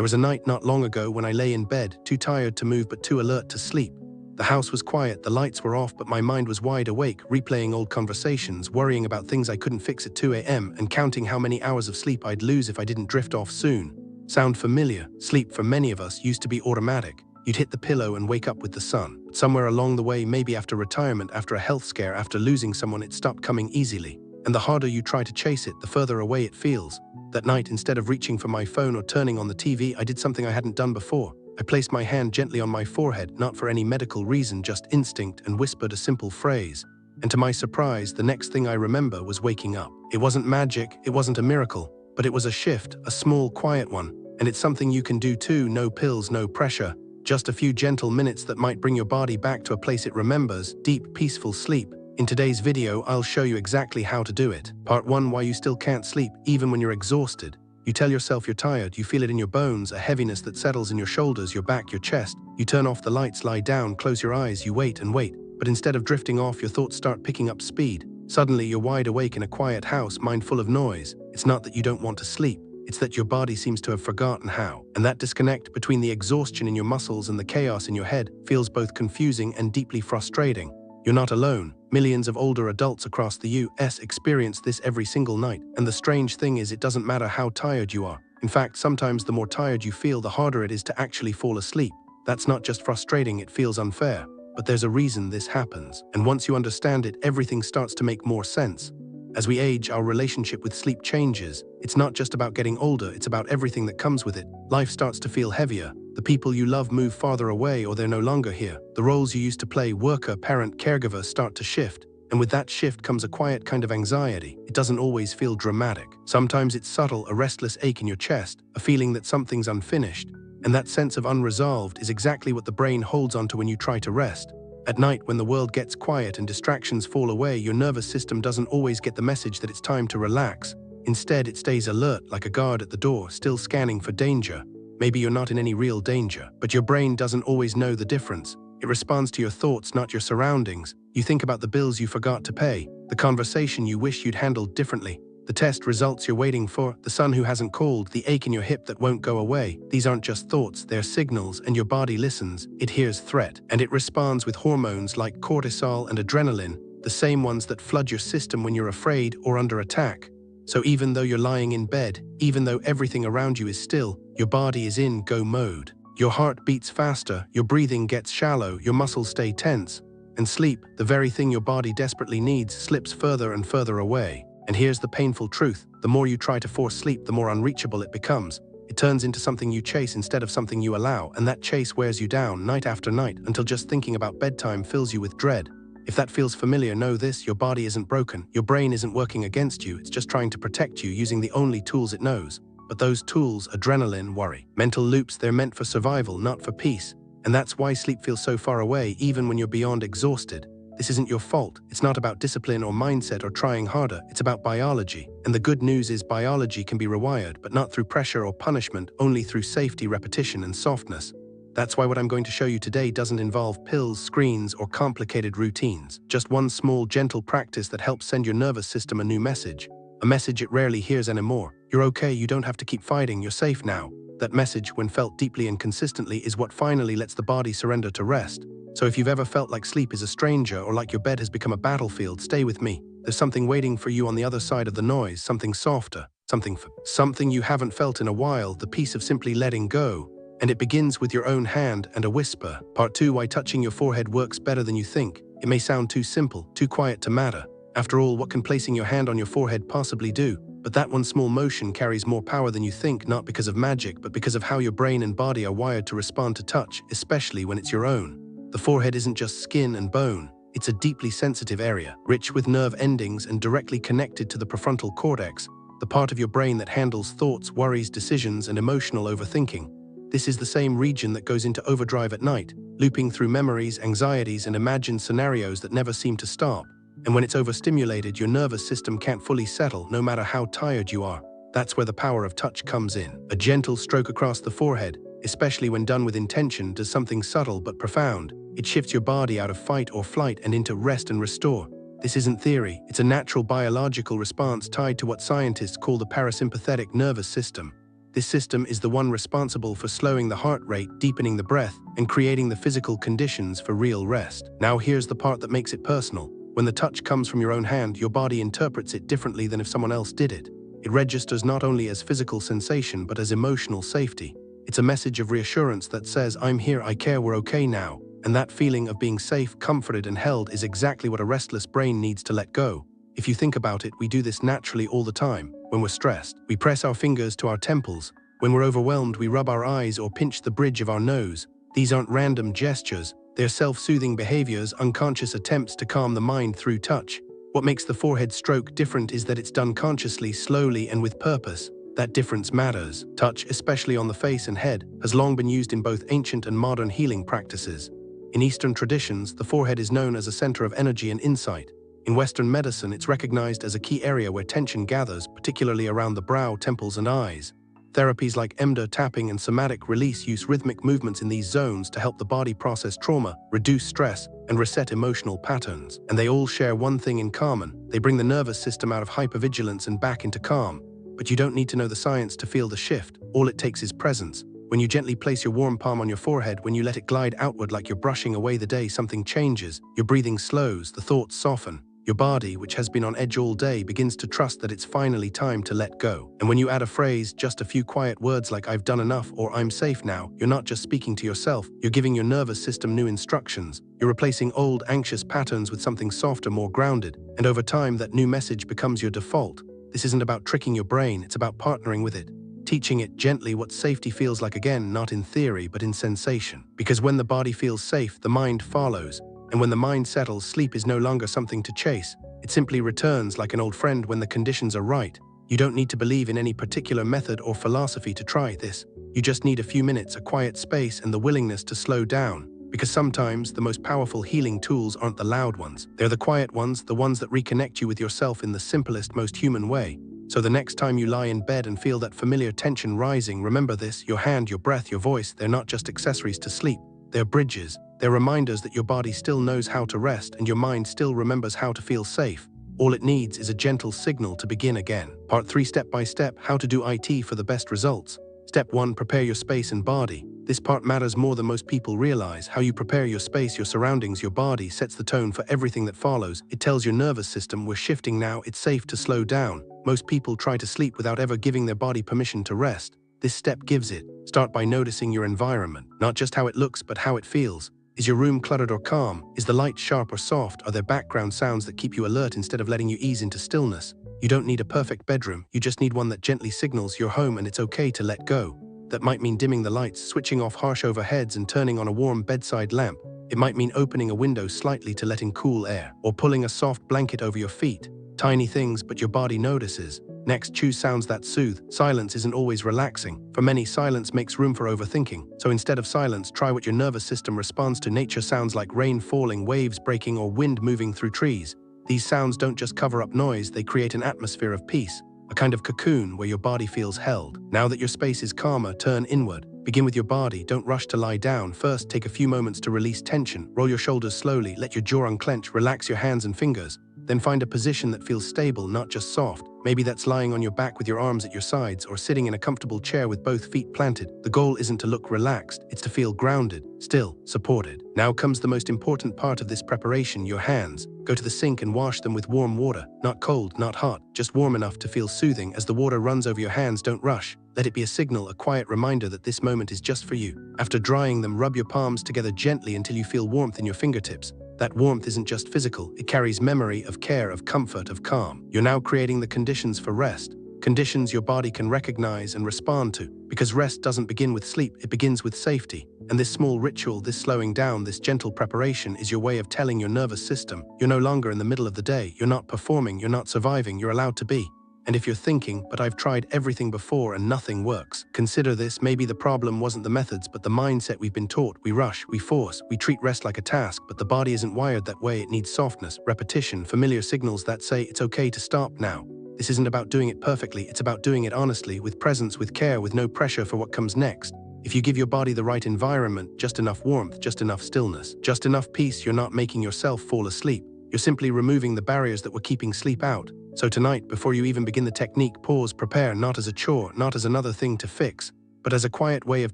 There was a night not long ago when I lay in bed, too tired to move but too alert to sleep. The house was quiet, the lights were off, but my mind was wide awake, replaying old conversations, worrying about things I couldn't fix at 2 a.m., and counting how many hours of sleep I'd lose if I didn't drift off soon. Sound familiar? Sleep for many of us used to be automatic. You'd hit the pillow and wake up with the sun. But somewhere along the way, maybe after retirement, after a health scare, after losing someone, it stopped coming easily. And the harder you try to chase it, the further away it feels. That night, instead of reaching for my phone or turning on the TV, I did something I hadn't done before. I placed my hand gently on my forehead, not for any medical reason, just instinct, and whispered a simple phrase. And to my surprise, the next thing I remember was waking up. It wasn't magic, it wasn't a miracle, but it was a shift, a small, quiet one. And it's something you can do too, no pills, no pressure. Just a few gentle minutes that might bring your body back to a place it remembers, deep, peaceful sleep. In today's video, I'll show you exactly how to do it. Part 1, why you still can't sleep, even when you're exhausted. You tell yourself you're tired, you feel it in your bones, a heaviness that settles in your shoulders, your back, your chest. You turn off the lights, lie down, close your eyes, you wait and wait. But instead of drifting off, your thoughts start picking up speed. Suddenly, you're wide awake in a quiet house, mind full of noise. It's not that you don't want to sleep. It's that your body seems to have forgotten how. And that disconnect between the exhaustion in your muscles and the chaos in your head feels both confusing and deeply frustrating. You're not alone. Millions of older adults across the US experience this every single night. And the strange thing is, it doesn't matter how tired you are. In fact, sometimes the more tired you feel, the harder it is to actually fall asleep. That's not just frustrating, it feels unfair. But there's a reason this happens. And once you understand it, everything starts to make more sense. As we age, our relationship with sleep changes. It's not just about getting older, it's about everything that comes with it. Life starts to feel heavier. The people you love move farther away, or they're no longer here. The roles you used to play, worker, parent, caregiver, start to shift. And with that shift comes a quiet kind of anxiety. It doesn't always feel dramatic. Sometimes it's subtle, a restless ache in your chest, a feeling that something's unfinished. And that sense of unresolved is exactly what the brain holds onto when you try to rest. At night, when the world gets quiet and distractions fall away, your nervous system doesn't always get the message that it's time to relax. Instead, it stays alert, like a guard at the door, still scanning for danger. Maybe you're not in any real danger, but your brain doesn't always know the difference. It responds to your thoughts, not your surroundings. You think about the bills you forgot to pay, the conversation you wish you'd handled differently, the test results you're waiting for, the son who hasn't called, the ache in your hip that won't go away. These aren't just thoughts, they're signals, and your body listens. It hears threat, and it responds with hormones like cortisol and adrenaline, the same ones that flood your system when you're afraid or under attack. So even though you're lying in bed, even though everything around you is still, your body is in go mode. Your heart beats faster, your breathing gets shallow, your muscles stay tense. And sleep, the very thing your body desperately needs, slips further and further away. And here's the painful truth. The more you try to force sleep, the more unreachable it becomes. It turns into something you chase instead of something you allow, and that chase wears you down night after night until just thinking about bedtime fills you with dread. If that feels familiar, know this: your body isn't broken. Your brain isn't working against you. It's just trying to protect you using the only tools it knows. But those tools, adrenaline, worry, mental loops, they're meant for survival, not for peace. And that's why sleep feels so far away, even when you're beyond exhausted. This isn't your fault. It's not about discipline or mindset or trying harder. It's about biology. And the good news is biology can be rewired, but not through pressure or punishment, only through safety, repetition, and softness. That's why what I'm going to show you today doesn't involve pills, screens, or complicated routines. Just one small, gentle practice that helps send your nervous system a new message. A message it rarely hears anymore. You're okay, you don't have to keep fighting, you're safe now. That message, when felt deeply and consistently, is what finally lets the body surrender to rest. So if you've ever felt like sleep is a stranger or like your bed has become a battlefield, stay with me. There's something waiting for you on the other side of the noise, something softer, something you haven't felt in a while, the peace of simply letting go. And it begins with your own hand and a whisper. Part 2, why touching your forehead works better than you think. It may sound too simple, too quiet to matter. After all, what can placing your hand on your forehead possibly do? But that one small motion carries more power than you think, not because of magic, but because of how your brain and body are wired to respond to touch, especially when it's your own. The forehead isn't just skin and bone. It's a deeply sensitive area, rich with nerve endings and directly connected to the prefrontal cortex, the part of your brain that handles thoughts, worries, decisions, and emotional overthinking. This is the same region that goes into overdrive at night, looping through memories, anxieties, and imagined scenarios that never seem to stop. And when it's overstimulated, your nervous system can't fully settle, no matter how tired you are. That's where the power of touch comes in. A gentle stroke across the forehead, especially when done with intention, does something subtle but profound. It shifts your body out of fight or flight and into rest and restore. This isn't theory, it's a natural biological response tied to what scientists call the parasympathetic nervous system. This system is the one responsible for slowing the heart rate, deepening the breath, and creating the physical conditions for real rest. Now here's the part that makes it personal. When the touch comes from your own hand, your body interprets it differently than if someone else did it. It registers not only as physical sensation but as emotional safety. It's a message of reassurance that says, I'm here, I care, we're okay now. And that feeling of being safe, comforted, and held is exactly what a restless brain needs to let go. If you think about it, we do this naturally all the time. When we're stressed, we press our fingers to our temples. When we're overwhelmed, we rub our eyes or pinch the bridge of our nose. These aren't random gestures. They're self-soothing behaviors, unconscious attempts to calm the mind through touch. What makes the forehead stroke different is that it's done consciously, slowly, and with purpose. That difference matters. Touch, especially on the face and head, has long been used in both ancient and modern healing practices. In Eastern traditions, the forehead is known as a center of energy and insight. In Western medicine, it's recognized as a key area where tension gathers, particularly around the brow, temples, and eyes. Therapies like EMDR, tapping, and somatic release use rhythmic movements in these zones to help the body process trauma, reduce stress, and reset emotional patterns. And they all share one thing in common: they bring the nervous system out of hypervigilance and back into calm. But you don't need to know the science to feel the shift. All it takes is presence. When you gently place your warm palm on your forehead, when you let it glide outward like you're brushing away the day, something changes. Your breathing slows, the thoughts soften. Your body, which has been on edge all day, begins to trust that it's finally time to let go. And when you add a phrase, just a few quiet words like "I've done enough" or "I'm safe now," you're not just speaking to yourself, you're giving your nervous system new instructions. You're replacing old, anxious patterns with something softer, more grounded. And over time, that new message becomes your default. This isn't about tricking your brain, it's about partnering with it. Teaching it gently what safety feels like, again, not in theory, but in sensation. Because when the body feels safe, the mind follows. And when the mind settles, sleep is no longer something to chase. It simply returns like an old friend when the conditions are right. You don't need to believe in any particular method or philosophy to try this. You just need a few minutes, a quiet space, and the willingness to slow down. Because sometimes the most powerful healing tools aren't the loud ones. They're the quiet ones, the ones that reconnect you with yourself in the simplest, most human way. So the next time you lie in bed and feel that familiar tension rising, remember this: your hand, your breath, your voice, they're not just accessories to sleep. They're bridges. They're reminders that your body still knows how to rest and your mind still remembers how to feel safe. All it needs is a gentle signal to begin again. Part 3, step by step, how to do IT for the best results. Step 1, prepare your space and body. This part matters more than most people realize. How you prepare your space, your surroundings, your body sets the tone for everything that follows. It tells your nervous system, we're shifting now, it's safe to slow down. Most people try to sleep without ever giving their body permission to rest. This step gives it. Start by noticing your environment, not just how it looks, but how it feels. Is your room cluttered or calm? Is the light sharp or soft? Are there background sounds that keep you alert instead of letting you ease into stillness? You don't need a perfect bedroom, you just need one that gently signals you're home and it's okay to let go. That might mean dimming the lights, switching off harsh overheads, and turning on a warm bedside lamp. It might mean opening a window slightly to let in cool air, or pulling a soft blanket over your feet. Tiny things, but your body notices. Next, choose sounds that soothe. Silence isn't always relaxing. For many, silence makes room for overthinking. So instead of silence, try what your nervous system responds to. Nature sounds like rain falling, waves breaking, or wind moving through trees. These sounds don't just cover up noise, they create an atmosphere of peace, a kind of cocoon where your body feels held. Now that your space is calmer, turn inward. Begin with your body, don't rush to lie down. First, take a few moments to release tension. Roll your shoulders slowly, let your jaw unclench, relax your hands and fingers. Then find a position that feels stable, not just soft. Maybe that's lying on your back with your arms at your sides, or sitting in a comfortable chair with both feet planted. The goal isn't to look relaxed, it's to feel grounded, still, supported. Now comes the most important part of this preparation, your hands. Go to the sink and wash them with warm water. Not cold, not hot, just warm enough to feel soothing. As the water runs over your hands, don't rush. Let it be a signal, a quiet reminder that this moment is just for you. After drying them, rub your palms together gently until you feel warmth in your fingertips. That warmth isn't just physical, it carries memory of care, of comfort, of calm. You're now creating the conditions for rest. Conditions your body can recognize and respond to. Because rest doesn't begin with sleep, it begins with safety. And this small ritual, this slowing down, this gentle preparation is your way of telling your nervous system, you're no longer in the middle of the day, you're not performing, you're not surviving, you're allowed to be. And if you're thinking, but I've tried everything before and nothing works, consider this: maybe the problem wasn't the methods, but the mindset we've been taught. We rush, we force, we treat rest like a task, but the body isn't wired that way. It needs softness, repetition, familiar signals that say it's okay to stop now. This isn't about doing it perfectly, it's about doing it honestly, with presence, with care, with no pressure for what comes next. If you give your body the right environment, just enough warmth, just enough stillness, just enough peace, you're not making yourself fall asleep. You're simply removing the barriers that were keeping sleep out. So tonight, before you even begin the technique, pause, prepare, not as a chore, not as another thing to fix, but as a quiet way of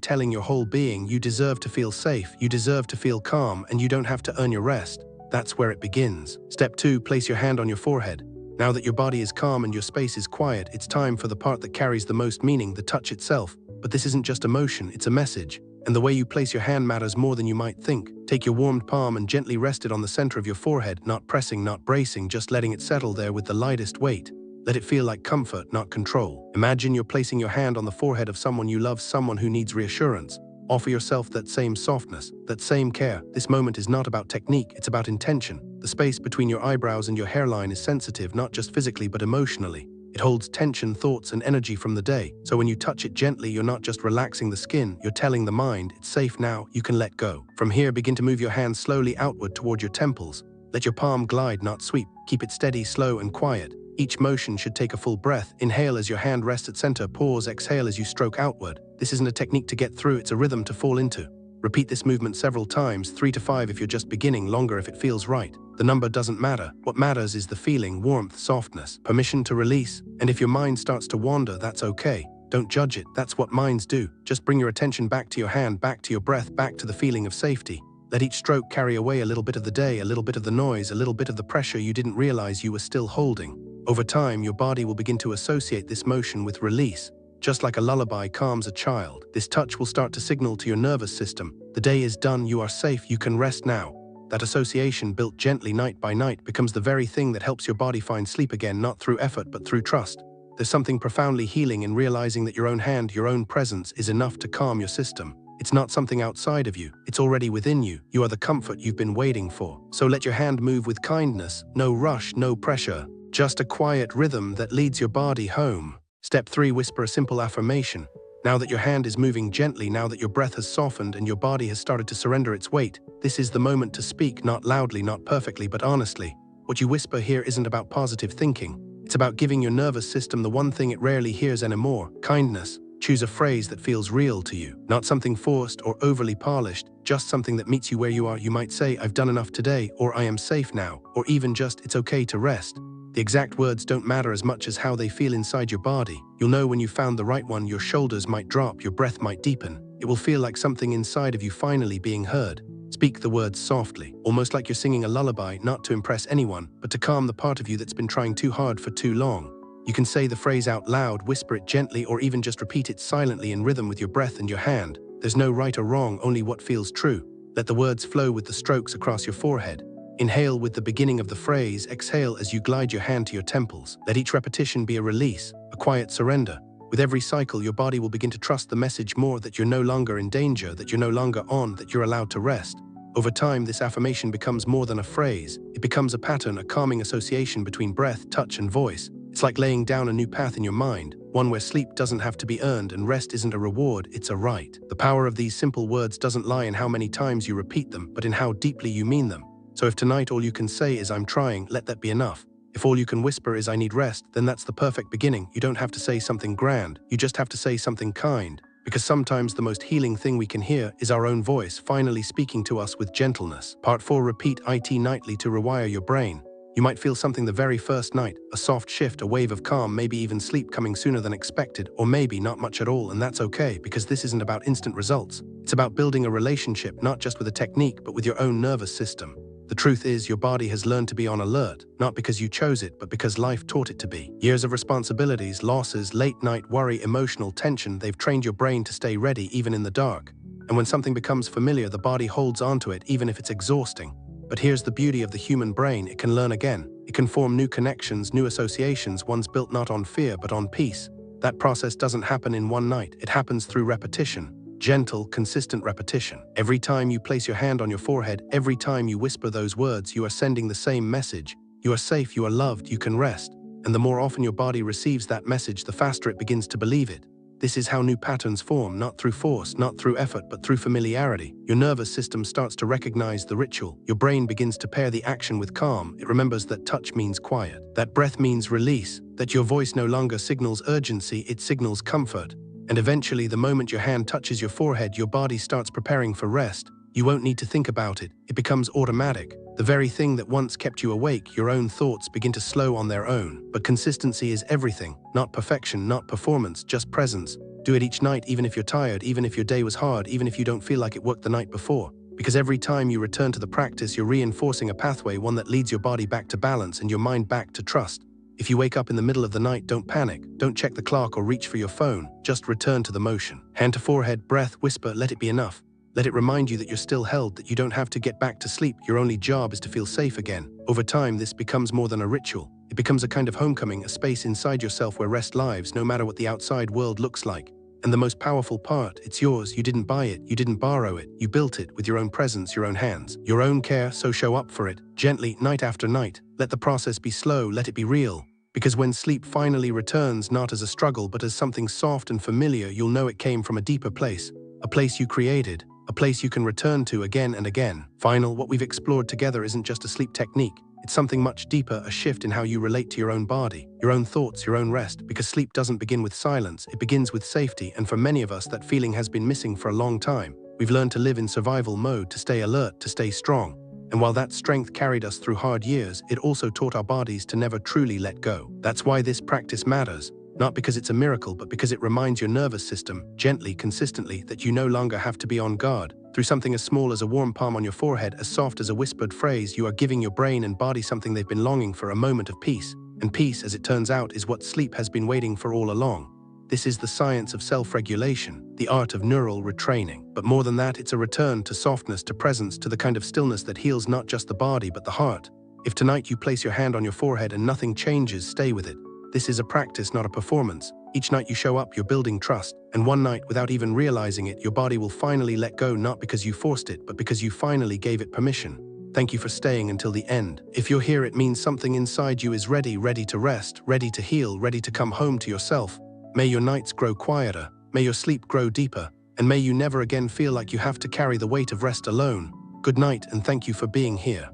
telling your whole being you deserve to feel safe, you deserve to feel calm, and you don't have to earn your rest. That's where it begins. Step 2, place your hand on your forehead. Now that your body is calm and your space is quiet, it's time for the part that carries the most meaning, the touch itself. But this isn't just emotion, it's a message. And the way you place your hand matters more than you might think. Take your warmed palm and gently rest it on the center of your forehead, not pressing, not bracing, just letting it settle there with the lightest weight. Let it feel like comfort, not control. Imagine you're placing your hand on the forehead of someone you love, someone who needs reassurance. Offer yourself that same softness, that same care. This moment is not about technique, it's about intention. The space between your eyebrows and your hairline is sensitive, not just physically but emotionally. It holds tension, thoughts, and energy from the day. So when you touch it gently, you're not just relaxing the skin, you're telling the mind, it's safe now, you can let go. From here, begin to move your hand slowly outward toward your temples. Let your palm glide, not sweep. Keep it steady, slow, and quiet. Each motion should take a full breath. Inhale as your hand rests at center. Pause, exhale as you stroke outward. This isn't a technique to get through, it's a rhythm to fall into. Repeat this movement several times, 3 to 5 if you're just beginning, longer if it feels right. The number doesn't matter. What matters is the feeling, warmth, softness, permission to release. And if your mind starts to wander, that's okay. Don't judge it, that's what minds do. Just bring your attention back to your hand, back to your breath, back to the feeling of safety. Let each stroke carry away a little bit of the day, a little bit of the noise, a little bit of the pressure you didn't realize you were still holding. Over time, your body will begin to associate this motion with release. Just like a lullaby calms a child, this touch will start to signal to your nervous system, the day is done, you are safe, you can rest now. That association, built gently night by night, becomes the very thing that helps your body find sleep again, not through effort but through trust. There's something profoundly healing in realizing that your own hand, your own presence is enough to calm your system. It's not something outside of you, it's already within you. You are the comfort you've been waiting for. So let your hand move with kindness, no rush, no pressure, just a quiet rhythm that leads your body home. Step 3, whisper a simple affirmation. Now that your hand is moving gently, now that your breath has softened and your body has started to surrender its weight, this is the moment to speak, not loudly, not perfectly, but honestly. What you whisper here isn't about positive thinking. It's about giving your nervous system the one thing it rarely hears anymore, kindness. Choose a phrase that feels real to you, not something forced or overly polished, just something that meets you where you are. You might say, I've done enough today, or I am safe now, or even just, it's okay to rest. The exact words don't matter as much as how they feel inside your body. You'll know when you found the right one. Your shoulders might drop, your breath might deepen. It will feel like something inside of you finally being heard. Speak the words softly, almost like you're singing a lullaby, not to impress anyone, but to calm the part of you that's been trying too hard for too long. You can say the phrase out loud, whisper it gently, or even just repeat it silently in rhythm with your breath and your hand. There's no right or wrong, only what feels true. Let the words flow with the strokes across your forehead. Inhale with the beginning of the phrase, exhale as you glide your hand to your temples. Let each repetition be a release, a quiet surrender. With every cycle, your body will begin to trust the message more, that you're no longer in danger, that you're no longer on, that you're allowed to rest. Over time, this affirmation becomes more than a phrase. It becomes a pattern, a calming association between breath, touch, and voice. It's like laying down a new path in your mind, one where sleep doesn't have to be earned and rest isn't a reward, it's a right. The power of these simple words doesn't lie in how many times you repeat them, but in how deeply you mean them. So if tonight all you can say is I'm trying, let that be enough. If all you can whisper is I need rest, then that's the perfect beginning. You don't have to say something grand, you just have to say something kind. Because sometimes the most healing thing we can hear is our own voice finally speaking to us with gentleness. Part 4, repeat IT nightly to rewire your brain. You might feel something the very first night, a soft shift, a wave of calm, maybe even sleep coming sooner than expected, or maybe not much at all, and that's okay, because this isn't about instant results. It's about building a relationship, not just with a technique, but with your own nervous system. The truth is, your body has learned to be on alert, not because you chose it, but because life taught it to be. Years of responsibilities, losses, late-night worry, emotional tension, they've trained your brain to stay ready even in the dark. And when something becomes familiar, the body holds onto it even if it's exhausting. But here's the beauty of the human brain, it can learn again. It can form new connections, new associations, ones built not on fear but on peace. That process doesn't happen in one night, it happens through repetition. Gentle, consistent repetition. Every time you place your hand on your forehead, every time you whisper those words, you are sending the same message. You are safe, you are loved, you can rest. And the more often your body receives that message, the faster it begins to believe it. This is how new patterns form, not through force, not through effort, but through familiarity. Your nervous system starts to recognize the ritual. Your brain begins to pair the action with calm. It remembers that touch means quiet, that breath means release, that your voice no longer signals urgency, it signals comfort. And eventually, the moment your hand touches your forehead, your body starts preparing for rest. You won't need to think about it. It becomes automatic. The very thing that once kept you awake, your own thoughts begin to slow on their own. But consistency is everything. Not perfection, not performance, just presence. Do it each night, even if you're tired, even if your day was hard, even if you don't feel like it worked the night before. Because every time you return to the practice, you're reinforcing a pathway, one that leads your body back to balance and your mind back to trust. If you wake up in the middle of the night, don't panic. Don't check the clock or reach for your phone. Just return to the motion. Hand to forehead, breath, whisper, let it be enough. Let it remind you that you're still held, that you don't have to get back to sleep. Your only job is to feel safe again. Over time, this becomes more than a ritual. It becomes a kind of homecoming, a space inside yourself where rest lives, no matter what the outside world looks like. And the most powerful part, it's yours. You didn't buy it, you didn't borrow it. You built it with your own presence, your own hands, your own care, so show up for it, gently, night after night. Let the process be slow, let it be real. Because when sleep finally returns, not as a struggle, but as something soft and familiar, you'll know it came from a deeper place. A place you created, a place you can return to again and again. What we've explored together isn't just a sleep technique. It's something much deeper, a shift in how you relate to your own body, your own thoughts, your own rest. Because sleep doesn't begin with silence, it begins with safety. And for many of us, that feeling has been missing for a long time. We've learned to live in survival mode, to stay alert, to stay strong. And while that strength carried us through hard years, it also taught our bodies to never truly let go. That's why this practice matters. Not because it's a miracle, but because it reminds your nervous system, gently, consistently, that you no longer have to be on guard. Through something as small as a warm palm on your forehead, as soft as a whispered phrase, you are giving your brain and body something they've been longing for, a moment of peace. And peace, as it turns out, is what sleep has been waiting for all along. This is the science of self-regulation, the art of neural retraining. But more than that, it's a return to softness, to presence, to the kind of stillness that heals not just the body, but the heart. If tonight you place your hand on your forehead and nothing changes, stay with it. This is a practice, not a performance. Each night you show up, you're building trust. And one night, without even realizing it, your body will finally let go, not because you forced it, but because you finally gave it permission. Thank you for staying until the end. If you're here, it means something inside you is ready to rest, ready to heal, ready to come home to yourself. May your nights grow quieter, may your sleep grow deeper, and may you never again feel like you have to carry the weight of rest alone. Good night, and thank you for being here.